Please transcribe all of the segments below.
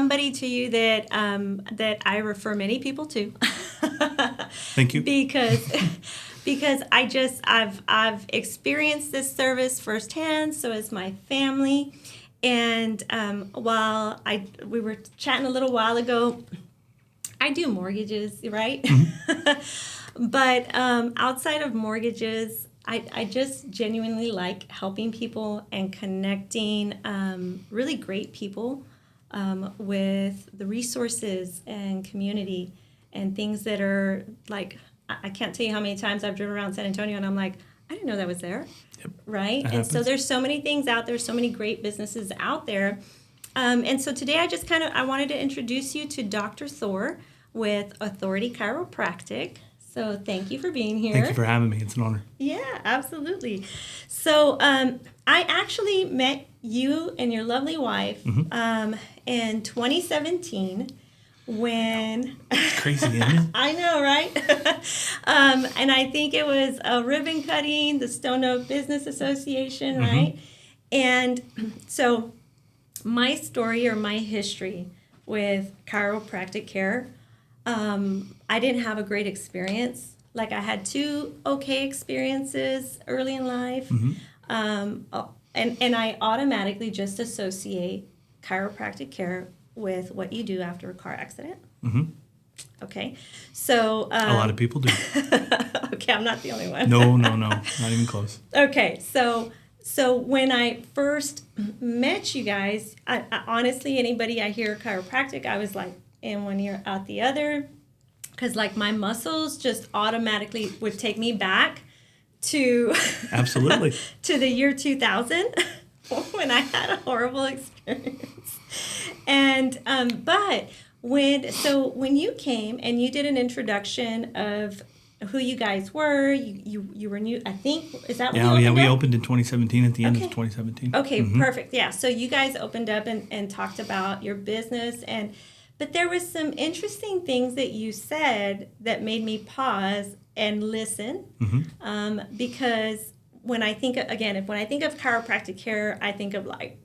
somebody to you that I refer many people to. Thank you. Because I've experienced this service firsthand. So has my family. And while we were chatting a little while ago, I do mortgages, right? Mm-hmm. But outside of mortgages, I just genuinely like helping people and connecting really great people with the resources and community and things that are like, I can't tell you how many times I've driven around San Antonio and I'm like, I didn't know that was there. Yep. Right? And so there's so many things out there, so many great businesses out there. And so today I wanted to introduce you to Dr. Thor with Authority Chiropractic. So thank you for being here. Thank you for having me. It's an honor. Yeah, absolutely. So I actually met you and your lovely wife in 2017 when... It's crazy, isn't it? I know, right? And I think it was a ribbon cutting, the Stone Oak Business Association, right? And so my story or my history with chiropractic care, I didn't have a great experience. Like I had 2 okay experiences early in life. And I automatically just associate chiropractic care with what you do after a car accident. Okay. So a lot of people do. Okay, I'm not the only one. No, not even close. Okay, so when I first met you guys, I honestly, anybody I hear chiropractic, I was like in one ear out the other, because like my muscles just automatically would take me back to absolutely to the year 2000 when I had a horrible experience. And but when you came and you did an introduction of who you guys were, you were new, I think, is that what we opened in 2017 at the end of 2017. Okay, perfect. Yeah, so you guys opened up and talked about your business, but there was some interesting things that you said that made me pause and listen, because when I think of chiropractic care, I think of like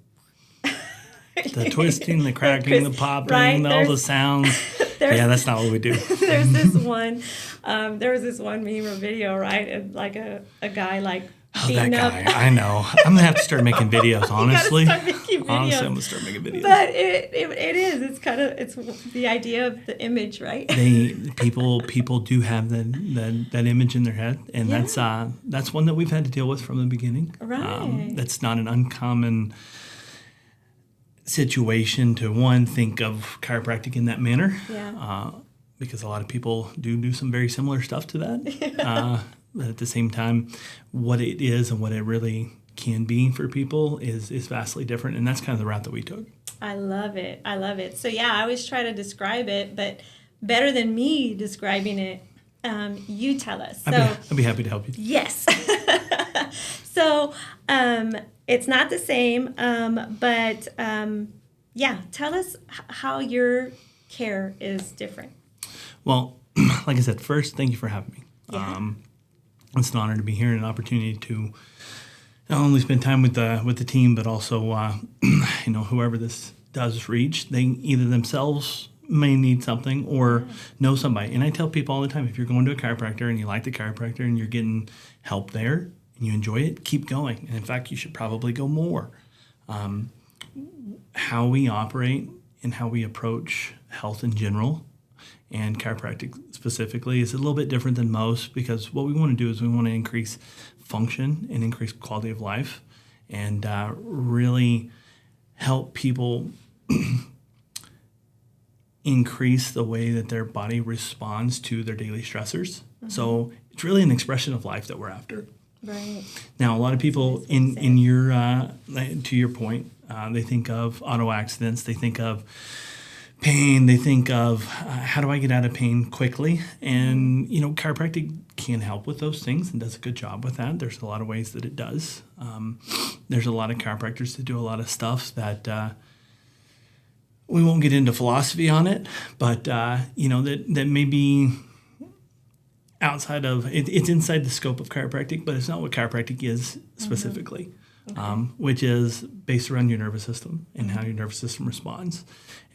the twisting, the cracking, the popping, right? All the sounds. Yeah, that's not what we do. There's this one. There was this one meme or video, right? And like a guy like beating that guy. I know. I'm gonna have to start making videos. Honestly, you gotta start making videos. Honestly, I'm gonna start making videos. But it is. It's the idea of the image, right? People do have that image in their head, and that's one that we've had to deal with from the beginning. Right. That's not an uncommon situation to think of chiropractic in that manner. Yeah. Because a lot of people do some very similar stuff to that. But at the same time, what it is and what it really can be for people is vastly different, and that's kind of the route that we took. I love it. So yeah, I always try to describe it, but better than me describing it, you tell us. So I'd be happy to help you. Yes. So it's not the same, but tell us how your care is different. Well, like I said, first, thank you for having me. Yeah. It's an honor to be here and an opportunity to not only spend time with the team, but also whoever this does reach, they either themselves may need something or know somebody. And I tell people all the time, if you're going to a chiropractor and you like the chiropractor and you're getting help there and you enjoy it, keep going. And in fact, you should probably go more. How we operate and how we approach health in general and chiropractic specifically is a little bit different than most, because what we want to do is we want to increase function and increase quality of life and really help people increase the way that their body responds to their daily stressors. So it's really an expression of life that we're after. Right. Now, a lot of people in your to your point, they think of auto accidents, they think of pain, they think of how do I get out of pain quickly? And, chiropractic can help with those things and does a good job with that. There's a lot of ways that it does. There's a lot of chiropractors that do a lot of stuff that we won't get into philosophy on it, but, that may be outside of, it's inside the scope of chiropractic, but it's not what chiropractic is specifically. which is based around your nervous system and how your nervous system responds.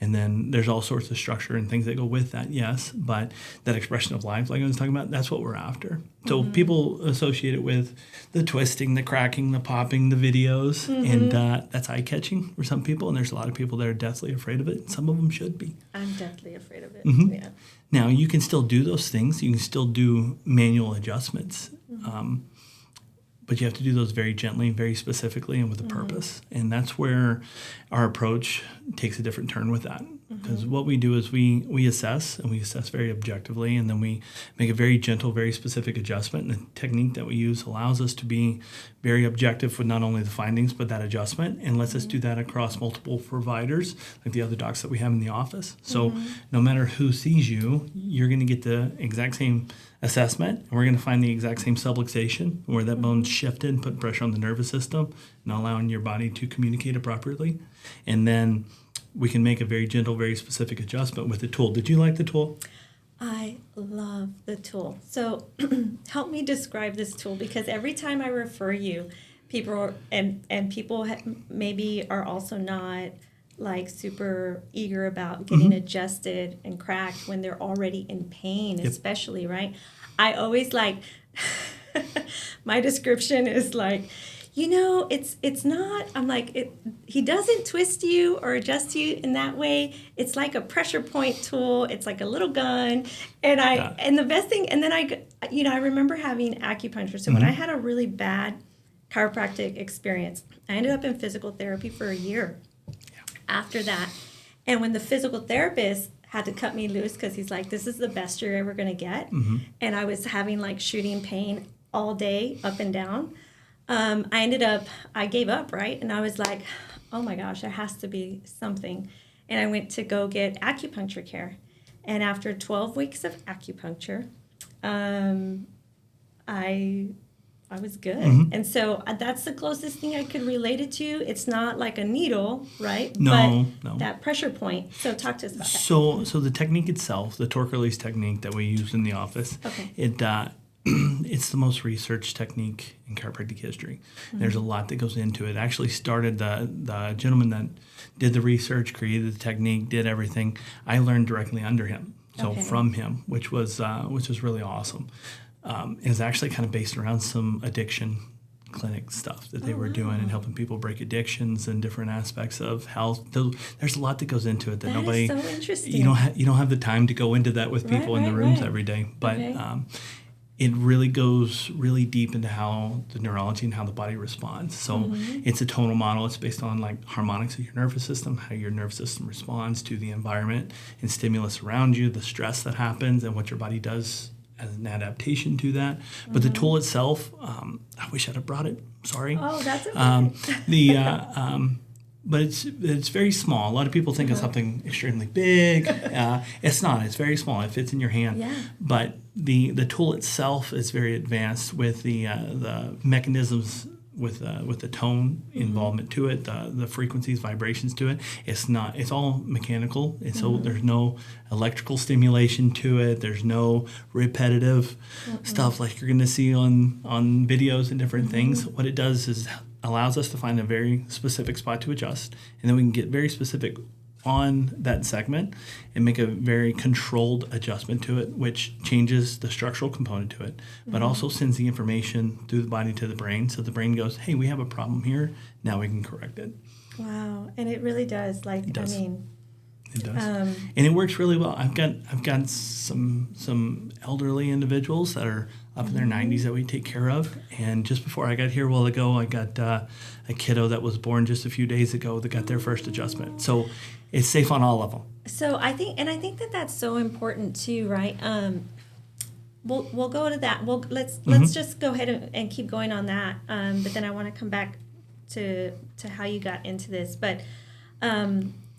And then there's all sorts of structure and things that go with that, yes. But that expression of life, like I was talking about, that's what we're after. So people associate it with the twisting, the cracking, the popping, the videos. And that's eye-catching for some people. And there's a lot of people that are deathly afraid of it. And some of them should be. I'm deathly afraid of it. Yeah. Now, you can still do those things. You can still do manual adjustments. But you have to do those very gently, very specifically, and with a purpose. And that's where our approach takes a different turn with that. Because what we do is we assess, and we assess very objectively, and then we make a very gentle, very specific adjustment. And the technique that we use allows us to be very objective with not only the findings, but that adjustment, and lets us do that across multiple providers, like the other docs that we have in the office. So no matter who sees you, you're going to get the exact same assessment, and we're going to find the exact same subluxation where that bone's shifted, put pressure on the nervous system, and allowing your body to communicate appropriately. And then we can make a very gentle, very specific adjustment with the tool. Did you like the tool? I love the tool. So help me describe this tool, because every time I refer you, people are, and people maybe are also not like super eager about getting adjusted and cracked when they're already in pain, especially, right? I always like, my description is like, it's not, I'm like, he doesn't twist you or adjust you in that way. It's like a pressure point tool. It's like a little gun. And the best thing, and then I remember having acupuncture. So when I had a really bad chiropractic experience, I ended up in physical therapy for a year after that. And when the physical therapist had to cut me loose, because he's like, this is the best you're ever going to get. And I was having like shooting pain all day, up and down. I gave up, right? And I was like, oh my gosh, there has to be something. And I went to go get acupuncture care. And after 12 weeks of acupuncture, I was good. And so that's the closest thing I could relate it to. It's not like a needle, right? No. That pressure point. So talk to us about that. So the technique itself, the torque release technique that we use in the office, it's the most researched technique in chiropractic history. There's a lot that goes into it. Actually started the gentleman that did the research, created the technique, did everything. I learned directly under him, from him, which was really awesome. Is actually kind of based around some addiction clinic stuff that they were doing and helping people break addictions and different aspects of health. There's a lot that goes into it that nobody. Is so interesting. You don't have the time to go into that with people in the rooms every day, but. It really goes really deep into how the neurology and how the body responds. So it's a tonal model. It's based on like harmonics of your nervous system, how your nervous system responds to the environment and stimulus around you, the stress that happens, and what your body does as an adaptation to that. But the tool itself, I wish I'd have brought it. Sorry. Oh, that's okay. But it's very small. A lot of people think of something extremely big. It's not. It's very small. It fits in your hand. Yeah. But the tool itself is very advanced with the mechanisms with the tone involvement to it, the frequencies, vibrations to it. It's not. It's all mechanical, and so there's no electrical stimulation to it. There's no repetitive stuff like you're going to see on videos and different things. What it does is allows us to find a very specific spot to adjust, and then we can get very specific on that segment and make a very controlled adjustment to it, which changes the structural component to it, but also sends the information through the body to the brain, so the brain goes, hey, we have a problem here, now we can correct it. Wow. And it really does. It does. It does. Um, And it works really well. I've got some elderly individuals that are up in their 90s that we take care of. And just before I got here a while ago, I got a kiddo that was born just a few days ago that got their first adjustment. So it's safe on all of them. So I think that that's so important too, right? We'll go to that. Let's just go ahead and keep going on that. But then I want to come back to how you got into this. But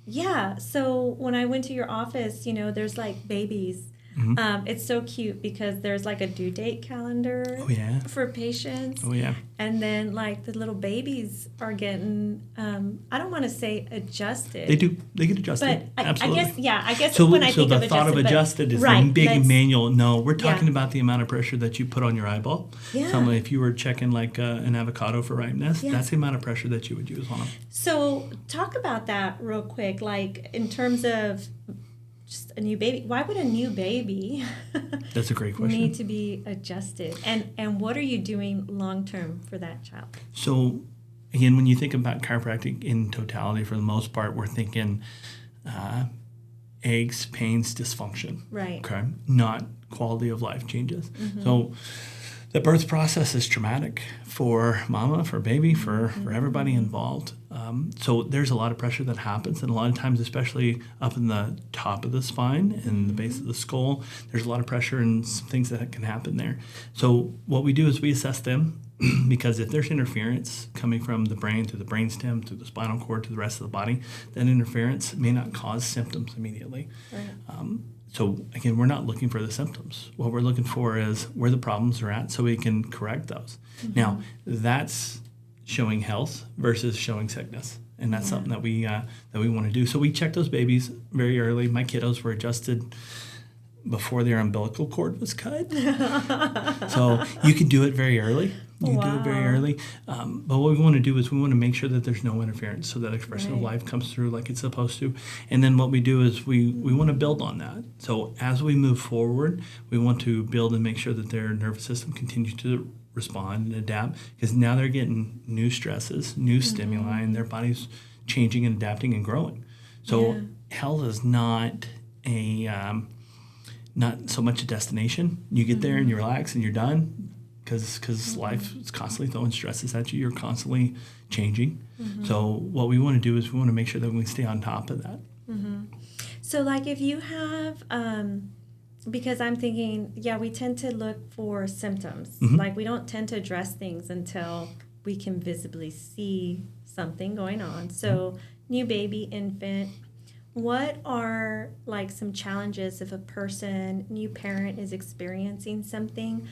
yeah, so when I went to your office, there's like babies It's so cute because there's like a due date calendar for patients. Oh, yeah. And then like the little babies are getting, I don't want to say adjusted. They do. They get adjusted. But Absolutely. I guess So, when I think the of thought of adjusted is the big manual. No, we're talking about the amount of pressure that you put on your eyeball. Yeah. So if you were checking like an avocado for ripeness, that's the amount of pressure that you would use on them. So talk about that real quick, like in terms of just a new baby. Why would a new baby That's a great question. need to be adjusted? And what are you doing long term for that child? So again, when you think about chiropractic in totality, for the most part, we're thinking aches, pains, dysfunction. Right. Okay. Not quality of life changes. So the birth process is traumatic for mama, for baby, for everybody involved. So there's a lot of pressure that happens, and a lot of times, especially up in the top of the spine and the base of the skull, there's a lot of pressure and some things that can happen there. So what we do is we assess them because if there's interference coming from the brain to the brainstem to the spinal cord to the rest of the body, that interference may not cause symptoms immediately. Right. So again, we're not looking for the symptoms. What we're looking for is where the problems are at so we can correct those. Now, that's showing health versus showing sickness. And that's something that we want to do. So we check those babies very early. My kiddos were adjusted before their umbilical cord was cut. So you can do it very early. You can do it very early. But what we want to do is we want to make sure that there's no interference so that expression of life comes through like it's supposed to. And then what we do is we want to build on that. So as we move forward, we want to build and make sure that their nervous system continues to respond and adapt, because now they're getting new stresses, new stimuli, and their body's changing and adapting and growing. So health is not not so much a destination. You get there and you relax and you're done, because life is constantly throwing stresses at you. You're constantly changing. So what we want to do is we want to make sure that we stay on top of that. So like if you have, because I'm thinking, we tend to look for symptoms. Like we don't tend to address things until we can visibly see something going on. So new baby, infant, what are like some challenges if a person, new parent, is experiencing something?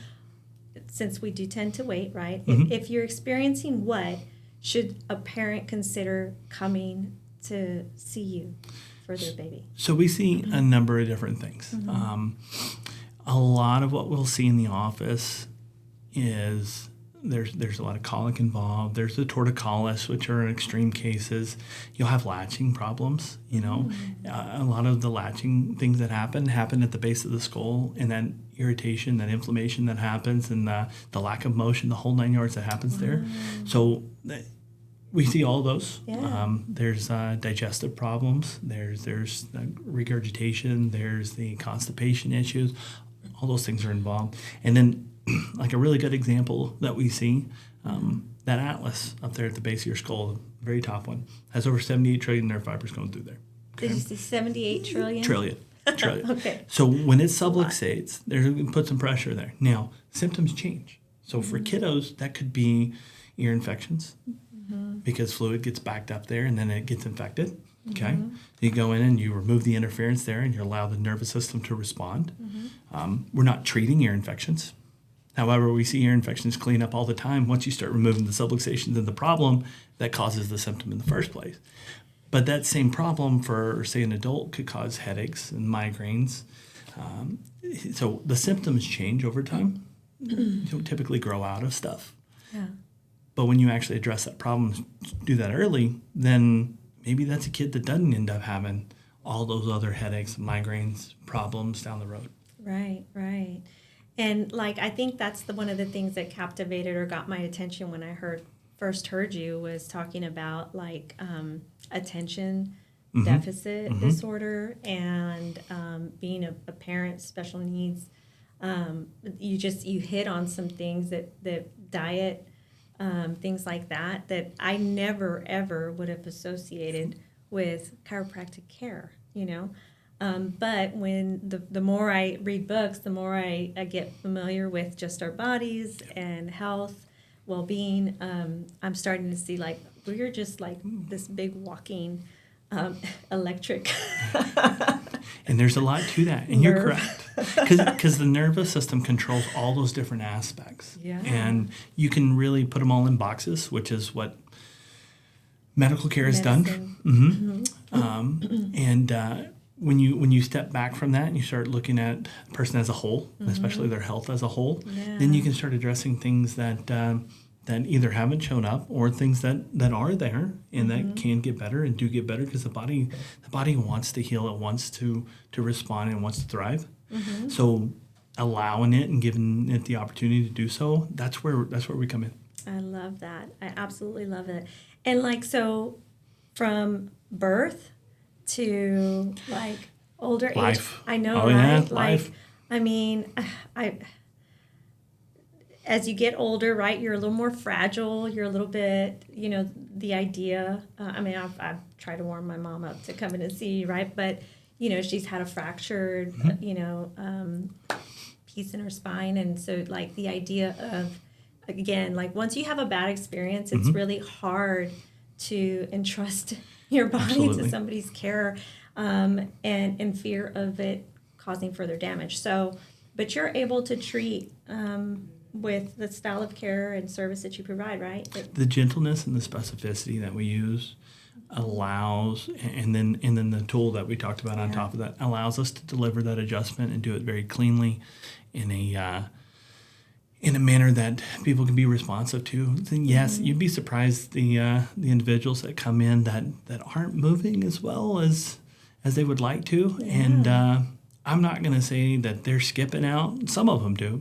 Since we do tend to wait, right? If you're experiencing what, should a parent consider coming to see you for their baby? So we see a number of different things. A lot of what we'll see in the office is there's a lot of colic involved. There's the torticollis, which are extreme cases. You'll have latching problems. A lot of the latching things that happen at the base of the skull, and that irritation, that inflammation that happens, and the lack of motion, the whole 9 yards that happens there. So we see all those. There's digestive problems. There's regurgitation. There's the constipation issues. All those things are involved. And then like a really good example that we see, that atlas up there at the base of your skull, the very top one, has over 78 trillion nerve fibers going through there. Okay? Did you say 78 trillion? Trillion. Okay. So when it subluxates, there's going to put some pressure there. Now, symptoms change. So for kiddos, that could be ear infections because fluid gets backed up there and then it gets infected. Okay, you go in and you remove the interference there and you allow the nervous system to respond. We're not treating ear infections. However, we see ear infections clean up all the time once you start removing the subluxations and the problem that causes the symptom in the first place. But that same problem for, say, an adult could cause headaches and migraines. So the symptoms change over time. You don't typically grow out of stuff. But when you actually address that problem, do that early, then maybe that's a kid that doesn't end up having all those other headaches, migraines, problems down the road. Right. And like I think that's one of the things that captivated or got my attention when I first heard you was talking about like attention deficit disorder and being a parent, special needs. You hit on some things that diet, things like that I never ever would have associated with chiropractic care, But when the more I read books, the more I get familiar with just our bodies and health, well-being, I'm starting to see like we're just like this big walking electric. And there's a lot to that, and you're correct, because the nervous system controls all those different aspects. Yeah. And you can really put them all in boxes, which is what medical care has done. And when you step back from that and you start looking at the person as a whole, especially their health as a whole, then you can start addressing things that either haven't shown up or things that are there and that can get better and do get better, because the body wants to heal, it wants to respond, and wants to thrive. So allowing it and giving it the opportunity to do so, that's where we come in. I love that. I absolutely love it. And like, so from birth to like older Life. age, I know, Oh, right? yeah, Like, life. I mean, as you get older, right, you're a little more fragile. You're a little bit, the idea. I've tried to warm my mom up to come in and see, right? But, she's had a fractured, piece in her spine. And so, like, the idea of, again, like, once you have a bad experience, it's really hard to entrust your body to somebody's care, and in fear of it causing further damage. So, but you're able to treat with the style of care and service that you provide, right? The gentleness and the specificity that we use allows, and then the tool that we talked about on top of that allows us to deliver that adjustment and do it very cleanly in a manner that people can be responsive to. Then yes, you'd be surprised the individuals that come in that aren't moving as well as they would like to, and I'm not going to say that they're skipping out. Some of them do,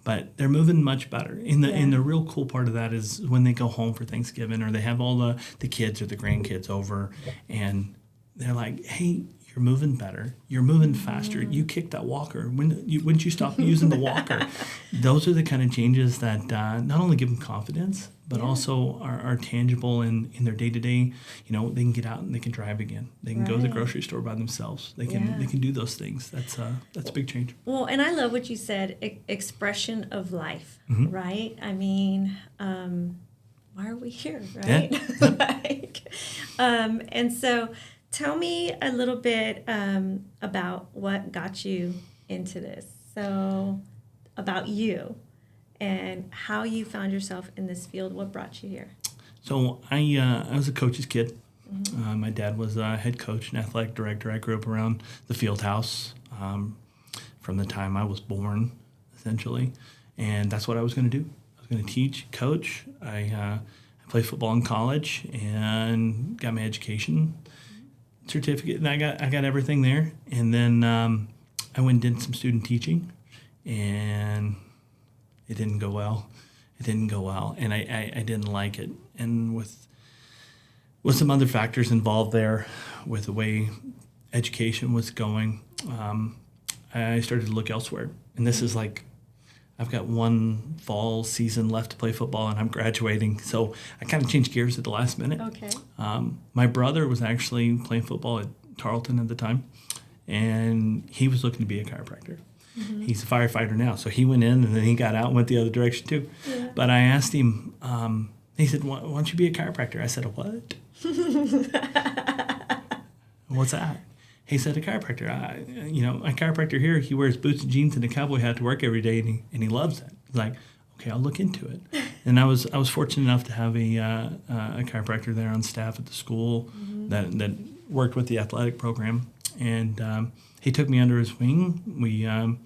but they're moving much better. And the real cool part of that is when they go home for Thanksgiving, or they have all the kids or the grandkids over, and they're like, "Hey, you're moving better. You're moving faster. You kicked that walker. Wouldn't you stop using the walker?" Those are the kind of changes that not only give them confidence, but also are tangible in their day-to-day. They can get out and they can drive again. They can go to the grocery store by themselves. They can do those things. That's a big change. Well, and I love what you said, expression of life, right? I mean, why are we here, right? Yeah. And so tell me a little bit about what got you into this. So about you and how you found yourself in this field. What brought you here? So I was a coach's kid. My dad was a head coach and athletic director. I grew up around the field house from the time I was born, essentially. And that's what I was going to do. I was going to teach, coach. I played football in college and got my education certificate, and I got everything there. And then I went and did some student teaching, and it didn't go well. And I didn't like it. And with some other factors involved there, with the way education was going, I started to look elsewhere. And this is like, I've got one fall season left to play football, and I'm graduating. So I kind of changed gears at the last minute. Okay. My brother was actually playing football at Tarleton at the time, and he was looking to be a chiropractor. He's a firefighter now, so he went in, and then he got out and went the other direction too. Yeah. But I asked him, he said, why don't you be a chiropractor? I said, a what? What's that? He said, a chiropractor. A chiropractor here, he wears boots and jeans and a cowboy hat to work every day, and he loves it. He's like, okay, I'll look into it. And I was fortunate enough to have a chiropractor there on staff at the school that worked with the athletic program, and he took me under his wing. We a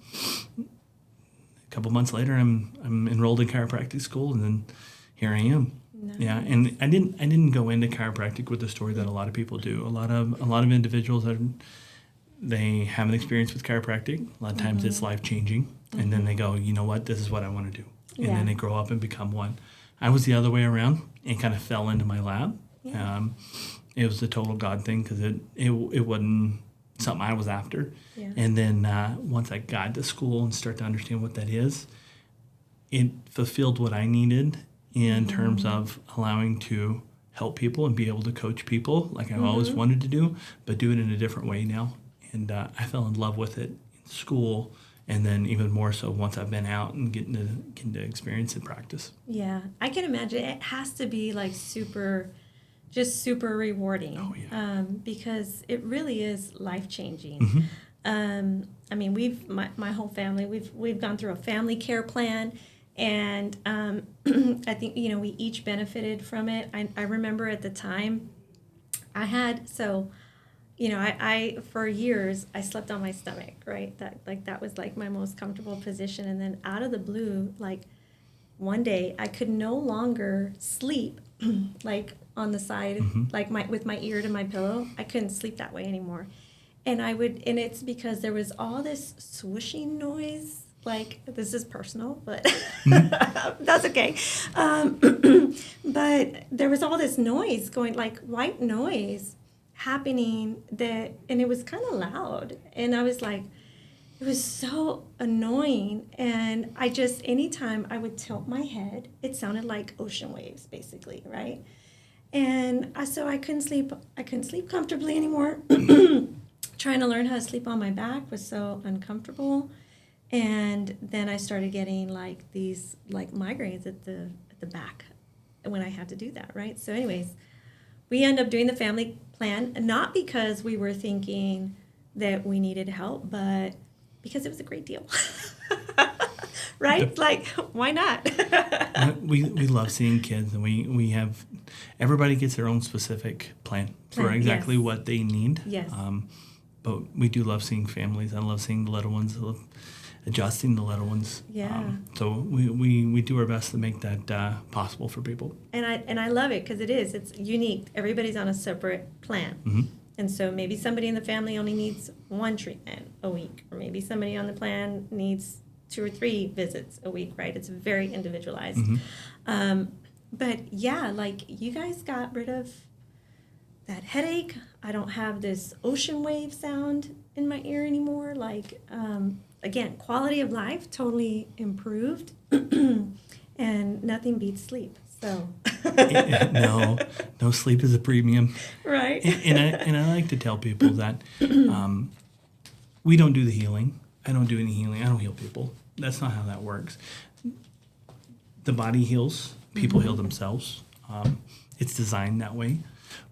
couple months later, I'm enrolled in chiropractic school, and then here I am. Nice. Yeah, and I didn't go into chiropractic with the story that a lot of people do. A lot of individuals they have an experience with chiropractic. A lot of times it's life changing, and then they go, you know what, this is what I want to do, and then they grow up and become one. I was the other way around and kind of fell into my lap. Yeah. It was a total God thing, because it wasn't something I was after. Yeah. And then once I got to school and start to understand what that is, it fulfilled what I needed in terms of allowing to help people and be able to coach people like I've always wanted to do, but do it in a different way now. And I fell in love with it in school, and then even more so once I've been out and getting to experience and practice. Yeah, I can imagine. It has to be like super just super rewarding. Oh, yeah. Because it really is life-changing. Mm-hmm. I mean, my whole family, we've gone through a family care plan, and I think, we each benefited from it. I remember at the time I had, so, I for years I slept on my stomach, right? That was like my most comfortable position, and then out of the blue, like one day I could no longer sleep like on the side, Mm-hmm. like with my ear to my pillow. I couldn't sleep that way anymore. And it's because there was all this swooshing noise. Like, this is personal, but that's okay. But there was all this noise going, like white noise happening, and it was kind of loud. And I was like, it was so annoying. And anytime I would tilt my head, it sounded like ocean waves, basically, right? And so I couldn't sleep. I couldn't sleep comfortably anymore. Trying to learn how to sleep on my back was so uncomfortable. And then I started getting like these like migraines at the back when I had to do that, right? So anyways, we ended up doing the family plan, not because we were thinking that we needed help, but because it was a great deal. Right? Yep. Like, why not? we love seeing kids, and we have, everybody gets their own specific plan for exactly Yes. what they need. Yes. But we do love seeing families. I love seeing the little ones, adjusting the little ones. Yeah. So we do our best to make that possible for people. And I love it because it's unique. Everybody's on a separate plan. Mm-hmm. And so maybe somebody in the family only needs one treatment a week, or maybe somebody on the plan needs 2 or 3 visits a week, right? It's very individualized. Mm-hmm. But yeah, like, you guys got rid of that headache. I don't have this ocean wave sound in my ear anymore. Like, again, quality of life totally improved. And nothing beats sleep. So No sleep is a premium. right. And I like to tell people that we don't do the healing. I don't do any healing. I don't heal people. That's not how that works. The body heals. People heal themselves. It's designed that way.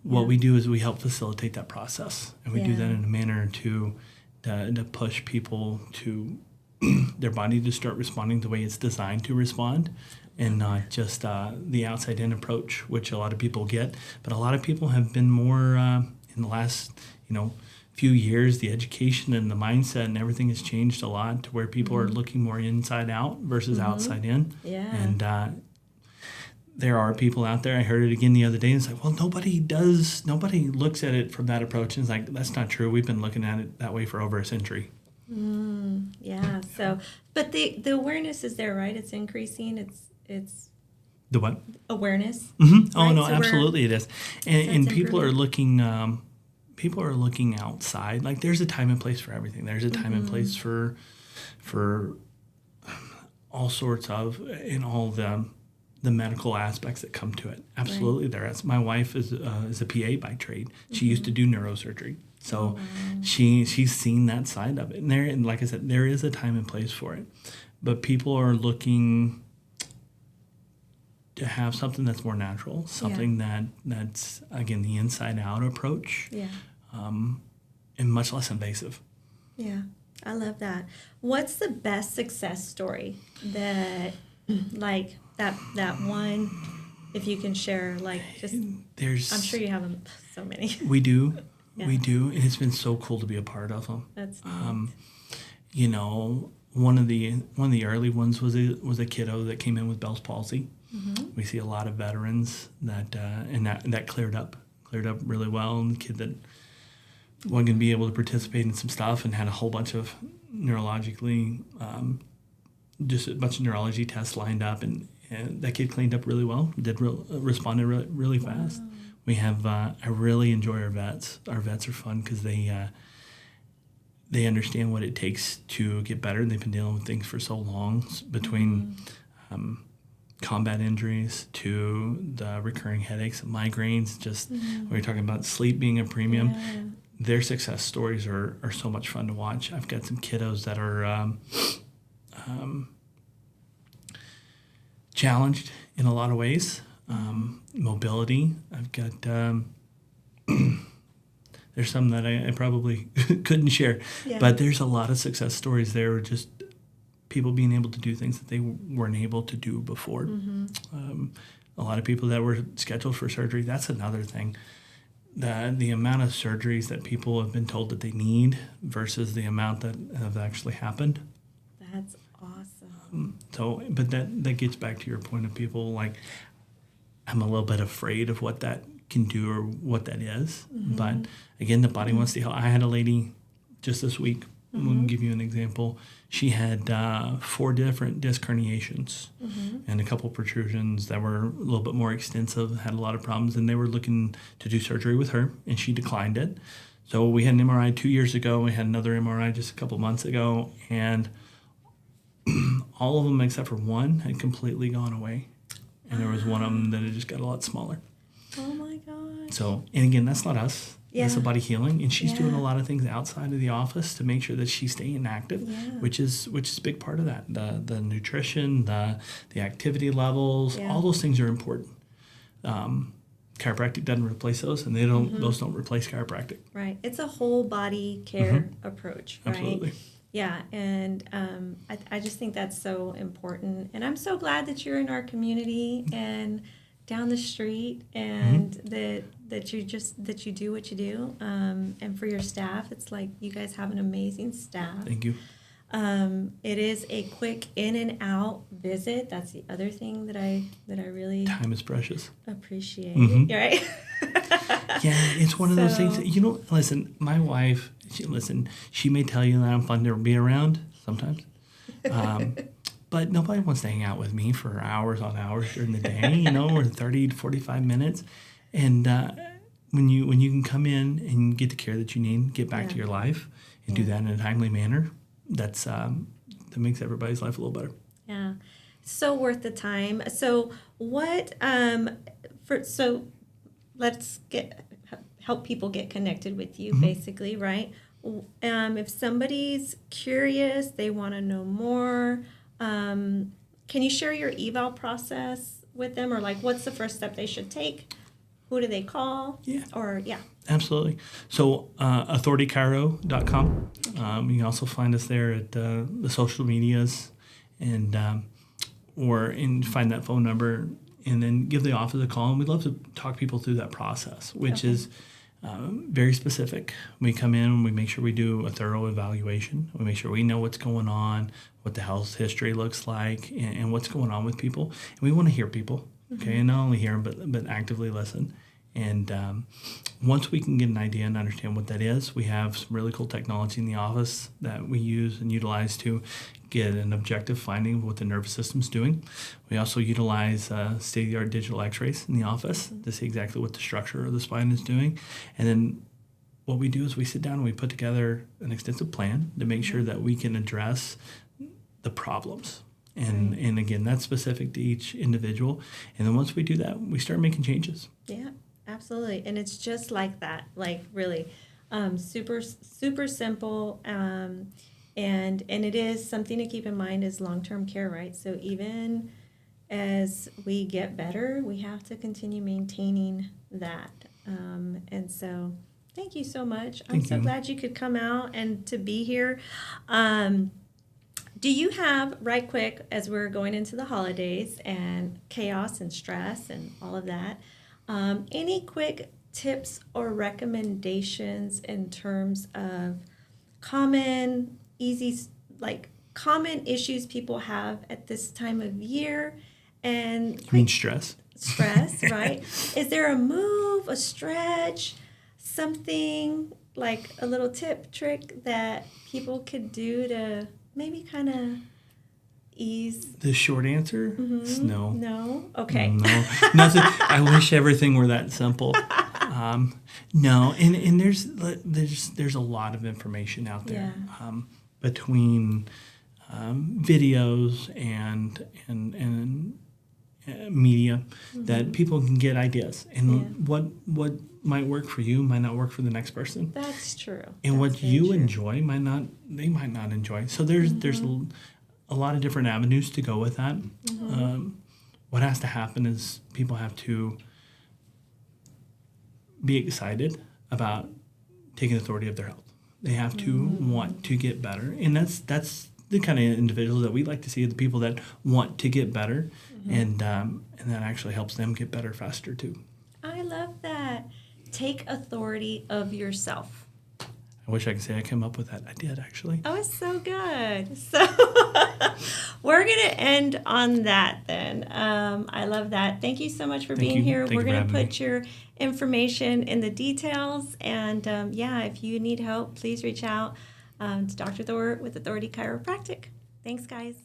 What we do is we help facilitate that process, and we do that in a manner to push people to their body to start responding the way it's designed to respond, and not just the outside-in approach, which a lot of people get. But a lot of people have been more in the last, few years, the education and the mindset and everything has changed a lot to where people are looking more inside out versus outside in. Yeah. And there are people out there, I heard it again the other day, and it's like, well, nobody looks at it from that approach. And it's like, that's not true. We've been looking at it that way for over a century. Yeah. So, but the awareness is there, right? It's increasing. It's The what? awareness. Mm-hmm. Oh, Right? no, So absolutely it is. And it's people are improving. people are looking outside. Like, there's a time and place for everything. There's a time and place for all sorts of, and all the medical aspects that come to it. Absolutely, there is. My wife is a PA by trade. She used to do neurosurgery, so she's seen that side of it. And like I said, there is a time and place for it, but people are looking to have something that's more natural, something that's again the inside out approach, and much less invasive. Yeah, I love that. What's the best success story that, like, that one, if you can share, like, just, I'm sure you have them, so many. We do. Yeah. We do, and it's been so cool to be a part of them. That's neat. One of the early ones was a kiddo that came in with Bell's palsy. We see a lot of veterans that cleared up really well, and the kid that wasn't going to be able to participate in some stuff and had a whole bunch of neurologically, just a bunch of neurology tests lined up, and that kid cleaned up really well. Responded really fast. Wow. We have I really enjoy our vets. Our vets are fun because they understand what it takes to get better. They've been dealing with things for so long, between combat injuries to the recurring headaches, migraines. Just when you're talking about sleep being a premium. Yeah. Their success stories are so much fun to watch. I've got some kiddos that are challenged in a lot of ways, mobility. I've got there's some that I probably couldn't share, but there's a lot of success stories there. Just people being able to do things that they weren't able to do before. A lot of people that were scheduled for surgery. That's another thing. The amount of surgeries that people have been told that they need versus the amount that have actually happened. That's awesome. But that gets back to your point of people like, I'm a little bit afraid of what that can do or what that is. But again, the body wants to heal. I had a lady just this week. We'll give you an example. She had 4 different disc herniations and a couple protrusions that were a little bit more extensive, had a lot of problems, and they were looking to do surgery with her, and she declined it. So we had an MRI 2 years ago. We had another MRI just a couple months ago, and all of them except for one had completely gone away. And there was one of them that had just got a lot smaller. Oh, my gosh. So, and again, that's not us. That's the body healing, and she's doing a lot of things outside of the office to make sure that she's staying active, which is a big part of that. The nutrition, the activity levels, all those things are important. Chiropractic doesn't replace those, and those don't replace chiropractic. Right. It's a whole body care approach, right? Absolutely. Yeah, and I just think that's so important, and I'm so glad that you're in our community and down the street, and that you do what you do, and for your staff, it's like you guys have an amazing staff. Thank you. It is a quick in and out visit. That's the other thing that I really Time is precious. Appreciate. Right? Yeah, it's one of those things. Listen, my wife. She may tell you that I'm fun to be around sometimes. But nobody wants to hang out with me for hours on hours during the day, or 30 to 45 minutes. And when you can come in and get the care that you need, get back to your life, and do that in a timely manner, that makes everybody's life a little better. Yeah, so worth the time. So what? Let's help people get connected with you, basically, right? If somebody's curious, they want to know more. Can you share your eval process with them, or like what's the first step they should take? Who do they call? Absolutely. So authoritychiro.com. You can also find us there at the social medias, and find that phone number, and then give the office a call. And we'd love to talk people through that process, which is very specific. We come in and we make sure we do a thorough evaluation. We make sure we know what's going on, what the health history looks like, and what's going on with people. And we want to hear people, okay, and not only hear them, but actively listen. And once we can get an idea and understand what that is, we have some really cool technology in the office that we use and utilize to get an objective finding of what the nervous system's doing. We also utilize state-of-the-art digital x-rays in the office to see exactly what the structure of the spine is doing. And then what we do is we sit down and we put together an extensive plan to make sure that we can address the problems. And again, that's specific to each individual. And then once we do that, we start making changes. Yeah, absolutely. And it's just like that, like really super, super simple. And it is something to keep in mind is long-term care, right? So even as we get better, we have to continue maintaining that. And so thank you so much. I'm so glad you could come out and to be here. Do you have, right quick, as we're going into the holidays and chaos and stress and all of that, any quick tips or recommendations in terms of common issues people have at this time of year? And you mean stress? Stress, right? Is there a move, a stretch, something like a little tip, trick that people could do to maybe kind of ease? The short answer is no. No? Okay. No. Nothing. I wish everything were that simple. No. And there's a lot of information out there between videos and media that people can get ideas. And what might work for you might not work for the next person. That's true. And what you enjoy they might not enjoy. So there's a lot of different avenues to go with that. what has to happen is people have to be excited about taking authority of their health. They have to want to get better, and that's the kind of individuals that we like to see, the people that want to get better, and that actually helps them get better faster too. I love that. Take authority of yourself. I wish I could say I came up with that. I did, actually. Oh, it's so good. So we're going to end on that then. I love that. Thank you so much for being here. Thank We're you for going to having put your information in the details. And if you need help, please reach out to Dr. Thor with Authority Chiropractic. Thanks, guys.